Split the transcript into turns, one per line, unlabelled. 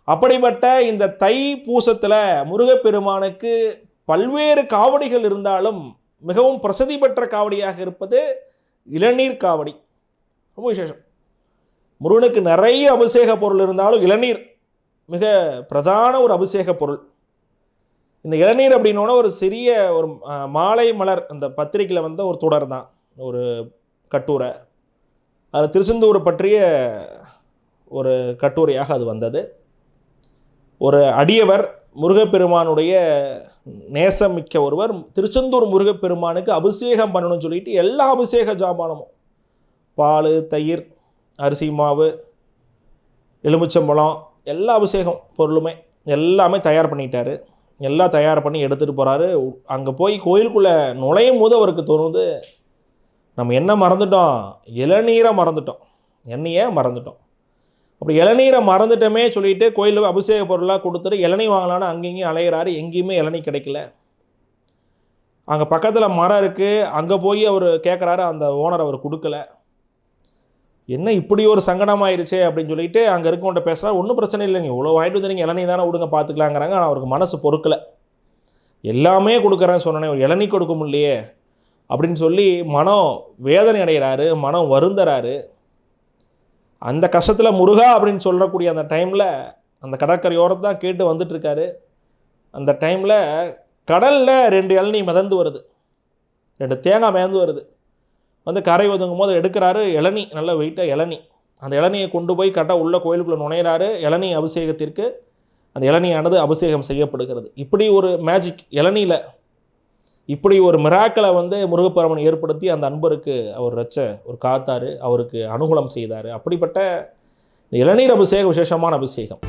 அப்படிப்பட்ட இந்த தை பூசத்தில் முருகப்பெருமானுக்கு பல்வேறு காவடிகள் இருந்தாலும் மிகவும் பிரசித்தி பெற்ற காவடியாக இருப்பது இளநீர் காவடி. ரொம்ப விசேஷம். முருகனுக்கு நிறைய அபிஷேக பொருள் இருந்தாலும் இளநீர் மிக பிரதான ஒரு அபிஷேக பொருள். இந்த இளநீர் அப்படின்னோட ஒரு சிறிய ஒரு மாலை மலர் அந்த பத்திரிக்கையில் வந்த ஒரு தொடர் தான், ஒரு கட்டுரை. அது திருச்செந்தூரை பற்றிய ஒரு கட்டுரையாக அது வந்தது. ஒரு அடியவர் முருகப்பெருமானுடைய நேசமிக்க ஒருவர் திருச்செந்தூர் முருகப்பெருமானுக்கு அபிஷேகம் பண்ணணும்னு சொல்லிட்டு எல்லா அபிஷேக ஜாமானமும் பால், தயிர், அரிசி மாவு, எலுமிச்சம்பழம், எல்லா அபிஷேகம் பொருளுமே எல்லாமே தயார் பண்ணிட்டாரு. எல்லாம் தயார் பண்ணி எடுத்துகிட்டு போகிறாரு. அங்கே போய் கோயிலுக்குள்ளே நுழையும் போது அவருக்கு தோணுது, நம்ம என்ன மறந்துட்டோம்? இளநீரை மறந்துட்டோம், எண்ணெயை மறந்துட்டோம். அப்படி இளநீரை மறந்துட்டோமே சொல்லிட்டு கோயிலுக்கு அபிஷேக பொருளாக கொடுத்துட்டு இளநீ வாங்கலான்னு அங்கேயும் அலையிறாரு. எங்கேயுமே இளநீ கிடைக்கல. அங்கே பக்கத்தில் மரம் இருக்குது, அங்கே போய் அவர் கேட்குறாரு, அந்த ஓனர் அவர் கொடுக்கல. என்ன இப்படி ஒரு சங்கடமாயிருச்சே அப்படின்னு சொல்லிட்டு அங்கே இருக்கவன்ட்ட பேசுகிறார். ஒன்றும் பிரச்சனை இல்லைங்க, இவ்வளோ வாங்கிட்டு வந்து நீங்கள் இளநீ தானே விடுங்க பார்த்துக்கலாங்கிறாங்க. ஆனால் அவருக்கு மனசு பொறுக்கலை. எல்லாமே கொடுக்குறேன்னு சொன்னேன், ஒரு இளநீ கொடுக்க முடியலையே அப்படின்னு சொல்லி மனம் வேதனை அடைகிறாரு, மனம் வருந்துறாரு. அந்த கஷ்டத்தில் முருகா அப்படின்னு சொல்லக்கூடிய அந்த டைமில் அந்த கடற்கரையோரத்தை தான் கேட்டு வந்துட்டுருக்காரு. அந்த டைமில் கடலில் 2 இளநீ மிதந்து வருது, 2 தேங்காய் மிதந்து வருது. வந்து கரை ஒதுங்கும் போது எடுக்கிறாரு இளநீ, நல்ல வெயிட்டாக இளநீ. அந்த இளநியை கொண்டு போய் கரெக்டாக உள்ள கோயிலுக்குள்ளே நுழையிறாரு. இளநீ அபிஷேகத்திற்கு அந்த இளநியானது அபிஷேகம் செய்யப்படுகிறது. இப்படி ஒரு மேஜிக் இளநியில், இப்படி ஒரு மிராக்களை வந்து முருகப்பெருமான் ஏற்படுத்தி அந்த அன்பருக்கு அவர் ஒரு காத்தாரு, அவருக்கு அனுகூலம் செய்தார். அப்படிப்பட்ட இளநீர் அபிஷேகம் விசேஷமான அபிஷேகம்.